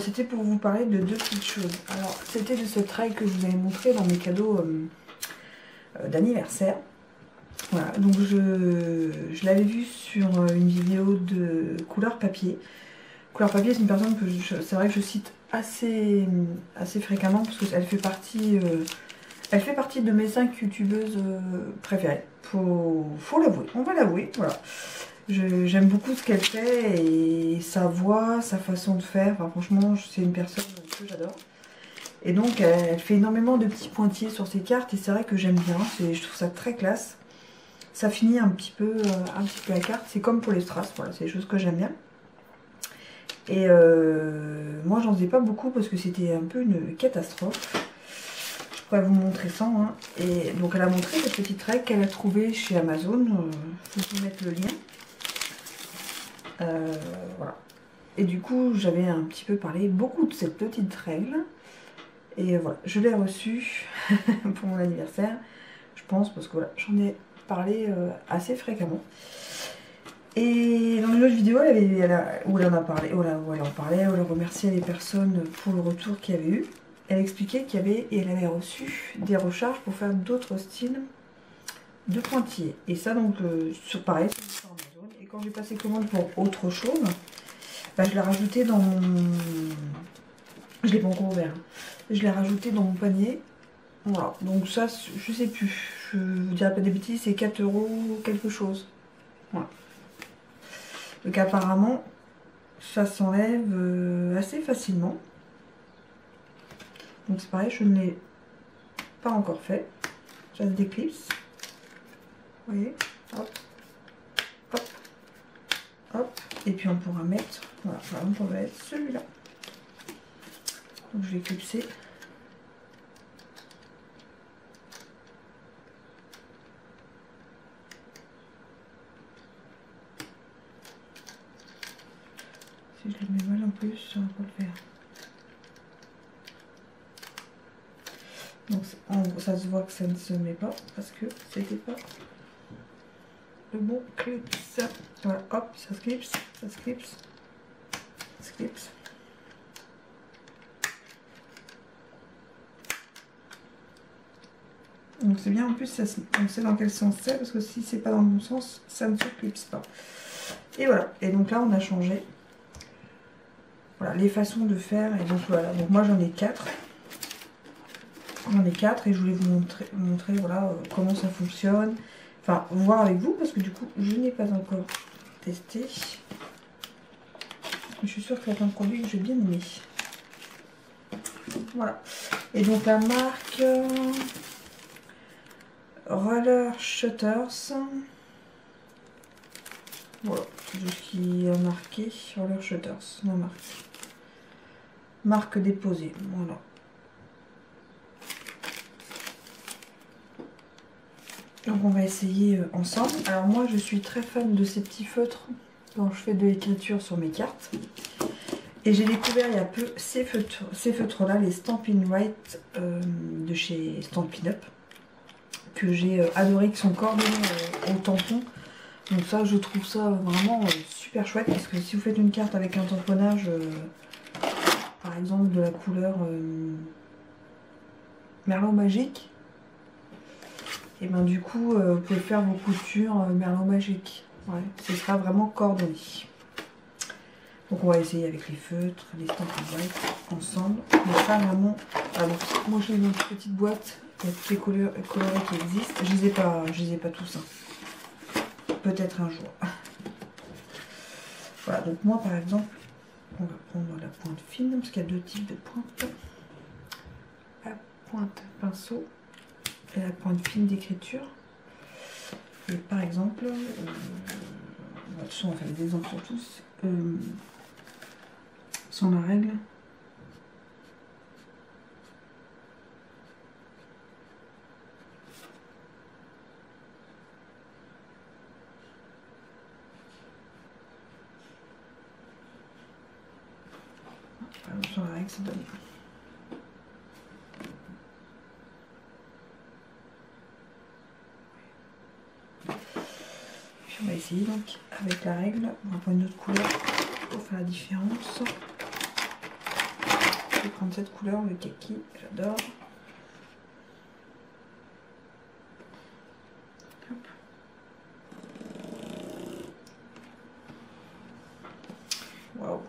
c'était pour vous parler de deux petites choses. Alors, c'était de cette règle que je vous avais montré dans mes cadeaux d'anniversaire. Voilà, donc je l'avais vu sur une vidéo de Couleur Papier. Couleur Papier, c'est une personne que c'est vrai que je cite assez fréquemment parce qu'elle fait partie de mes 5 youtubeuses préférées. Faut l'avouer, on va l'avouer, voilà. J'aime beaucoup ce qu'elle fait et sa voix, sa façon de faire. Enfin, franchement, c'est une personne que j'adore. Et donc, elle fait énormément de petits pointillés sur ses cartes et c'est vrai que j'aime bien. Je trouve ça très classe. Ça finit un petit peu la carte. C'est comme pour les strass, voilà, c'est des choses que j'aime bien. Et moi, j'en faisais pas beaucoup parce que c'était un peu une catastrophe. Je pourrais vous montrer ça. Hein. Et donc, elle a montré cette petite règle qu'elle a trouvée chez Amazon. Je vais vous mettre le lien. Voilà. Et du coup, j'avais un petit peu parlé beaucoup de cette petite règle. Et voilà, je l'ai reçue pour mon anniversaire, je pense, parce que voilà, j'en ai parlé assez fréquemment. Et dans une autre vidéo, où elle en parlait, elle remerciait les personnes pour le retour qu'il y avait eu. Elle expliquait elle avait reçu des recharges pour faire d'autres styles de pointillés. Et ça, donc, pareil, sur Amazon. Et quand j'ai passé commande pour autre chose, bah, je l'ai rajouté dans mon... Je l'ai pas encore ouvert. Je l'ai rajouté dans mon panier. Voilà, donc ça, je sais plus. Je vous dirais pas des bêtises, c'est 4 € quelque chose. Voilà. Donc apparemment, ça s'enlève assez facilement. Donc c'est pareil, je ne l'ai pas encore fait. Ça se déclipse. Vous voyez, hop, hop, hop. Et puis on pourra mettre, voilà, par exemple, on va mettre celui-là. Donc je vais clipser. Si je le mets mal en plus, ça va pas le faire. Donc ça se voit que ça ne se met pas parce que c'était pas le bon clips. Voilà, hop, ça se clipse, ça se clipse, ça se clipse. Donc c'est bien, en plus on sait dans quel sens c'est, parce que si c'est pas dans le bon sens, ça ne se clipse pas. Et voilà, et donc là on a changé. Voilà, les façons de faire, et donc voilà, donc moi j'en ai 4. J'en ai 4 et je voulais vous montrer voilà, comment ça fonctionne. Enfin, voir avec vous, parce que du coup je n'ai pas encore testé. Je suis sûre que c'est un produit que j'ai bien aimé. Voilà. Et donc la marque... Roller Shutters. Voilà, c'est ce qui est marqué Roller Shutters, la marque. Marque déposée, voilà. Donc on va essayer ensemble. Alors moi je suis très fan de ces petits feutres quand je fais de l'écriture sur mes cartes. Et j'ai découvert il y a peu ces feutres là, les Stampin' Write de chez Stampin' Up, que j'ai adoré, qui sont coordonnés au tampon. Donc ça, je trouve ça vraiment super chouette, parce que si vous faites une carte avec un tamponnage, par exemple de la couleur Merlot Magique, et ben du coup, vous pouvez faire vos coutures Merlot Magique. Ouais, ce sera vraiment coordonné. Donc on va essayer avec les feutres, les Stampin' Write ensemble. Mais ça vraiment, alors, moi j'ai une petite boîte. Il y a toutes les couleurs qui existent. Je les ai pas tous. Hein. Peut-être un jour. Voilà, donc moi par exemple, on va prendre la pointe fine, parce qu'il y a deux types de pointes. La pointe pinceau et la pointe fine d'écriture. Et par exemple, on va faire des exemples sur tous. Sans la règle. Sur la règle, ça donne. Puis on va essayer donc avec la règle. On va prendre une autre couleur pour faire la différence. vais prendre cette couleur, le kaki, j'adore. Waouh.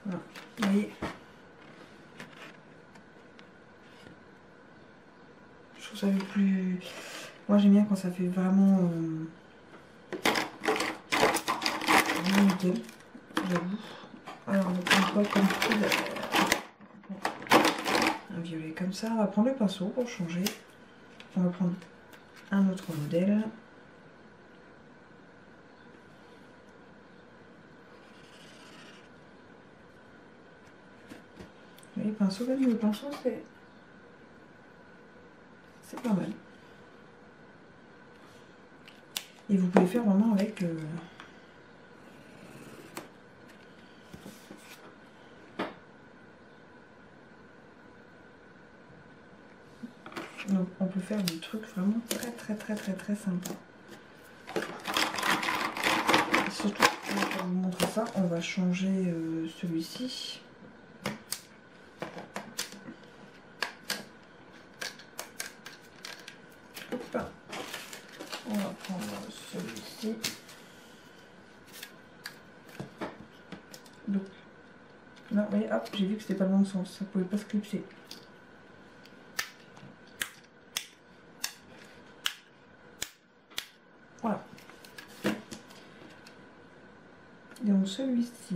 Voilà, vous voyez. Je trouve ça le plus... Moi j'aime bien quand ça fait vraiment... nickel, j'avoue. Alors on va prendre quoi comme poudre? Un violet comme ça. On va prendre le pinceau pour changer. On va prendre un autre modèle. Le pinceau c'est pas mal. Et vous pouvez faire vraiment avec donc on peut faire des trucs vraiment très sympas. Surtout pour vous montrer ça, on va changer celui-ci. On va prendre celui-ci. Donc là, vous voyez, hop, j'ai vu que c'était pas le bon sens, ça pouvait pas se clipser. Voilà. Et donc celui-ci,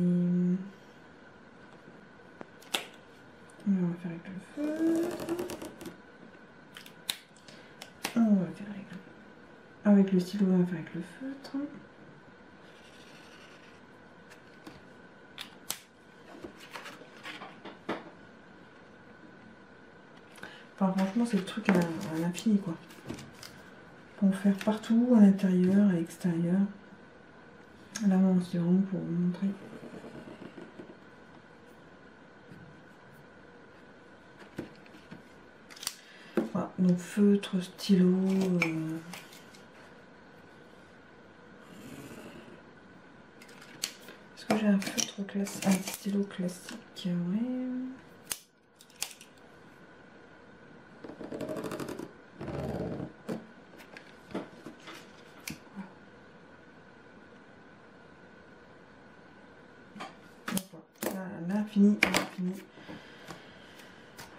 on va faire avec le feu. On va faire avec le stylo, on va faire avec le feutre. Enfin, franchement, c'est le truc à l'infini, quoi. Pour faire partout, à l'intérieur, à l'extérieur. Là, c'est vraiment pour vous montrer. Voilà, donc feutre, stylo. Est-ce que j'ai un feutre classique, un stylo classique? Ouais.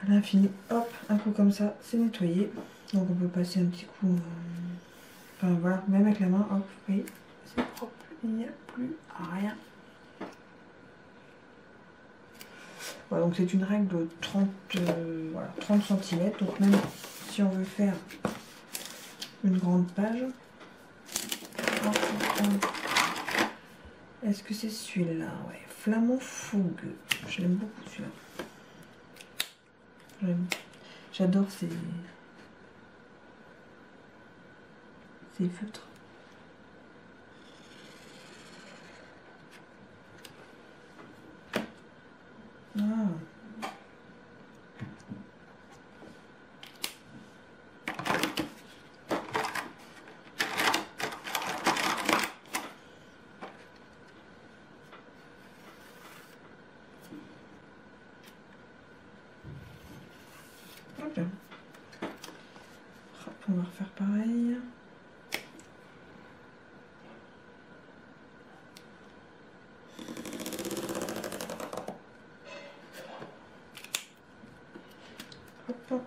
À l'infini, hop, un coup comme ça, c'est nettoyé. Donc on peut passer un petit coup, enfin voilà, même avec la main, hop, vous voyez, c'est propre, il n'y a plus rien. Voilà, donc c'est une règle de 30, voilà, 30 cm, donc même si on veut faire une grande page, est-ce que c'est celui-là? Ouais, Flamand Fougue, je l'aime beaucoup celui-là. J'adore ces feutres. Ah. Okay. Hop, on va refaire pareil. Hop.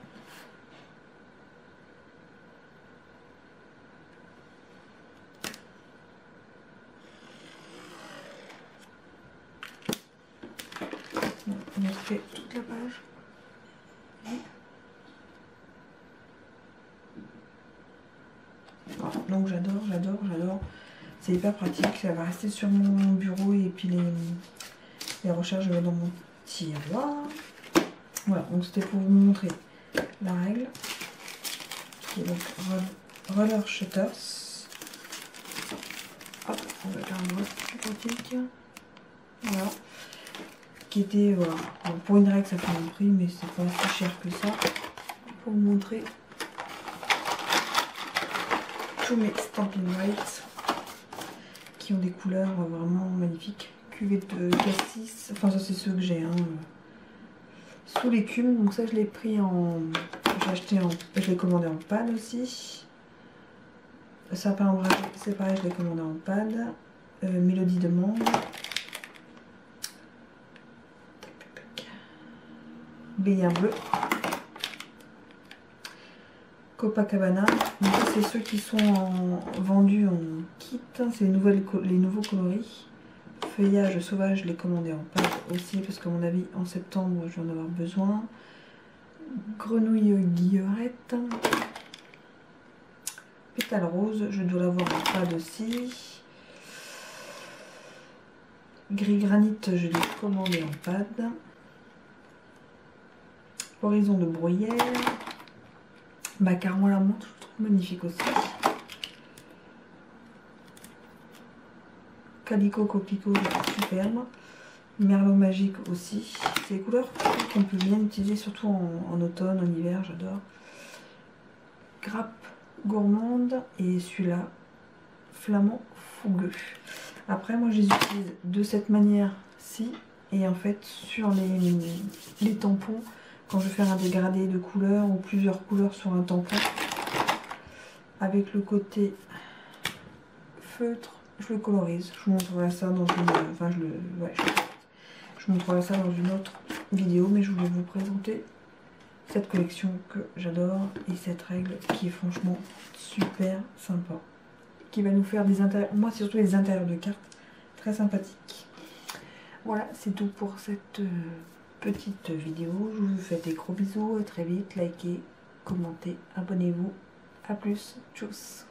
On a fait toute la page. Voilà. Donc j'adore. C'est hyper pratique. Ça va rester sur mon bureau et puis les recherches, je vais dans mon tiroir. Voilà, donc c'était pour vous montrer la règle. Qui est donc Roller Shutters. Hop, on va faire un autre pratique. Voilà. Qui était, voilà. Donc pour une règle, ça fait un prix, mais c'est pas si cher que ça. Pour vous montrer. tous mes Stampin' White qui ont des couleurs vraiment magnifiques. Cuvette de cassis, enfin ça c'est ceux que j'ai, hein, sous l'écume. Donc ça je l'ai pris en... j'ai acheté en... je l'ai commandé en pad aussi. Sapin ombragé, c'est pareil, je l'ai commandé en pad. Mélodie de mangue. Bélier bleu. Copacabana. Donc ça c'est ceux qui sont vendus en kit. C'est les nouveaux coloris. Feuillage sauvage, je l'ai commandé en pâte aussi parce qu'à mon avis en septembre je vais en avoir besoin. Grenouille guillerette. Pétale rose, je dois l'avoir en pâte aussi. Gris granit, je l'ai commandé en pâte. Horizon de bruyère. Macaron à la menthe, je trouve magnifique aussi. Calico coquelicot, superbe. Merlot magique aussi. C'est des couleurs qu'on peut bien utiliser, surtout en automne, en hiver, j'adore. Grappe gourmande et celui-là, flamand fougueux. Après, moi, je les utilise de cette manière-ci. Et en fait, sur les tampons, quand je vais faire un dégradé de couleurs ou plusieurs couleurs sur un tampon, avec le côté feutre, je le colorise. Je vous montrerai ça dans une... Enfin, je vous montrerai ça dans une autre vidéo, mais je voulais vous présenter cette collection que j'adore et cette règle qui est franchement super sympa. Qui va nous faire des intérieurs... Moi, c'est surtout les intérieurs de cartes très sympathiques. Voilà, c'est tout pour cette petite vidéo. Je vous fais des gros bisous. À très vite. Likez, commentez, abonnez-vous. A plus. Tchuss.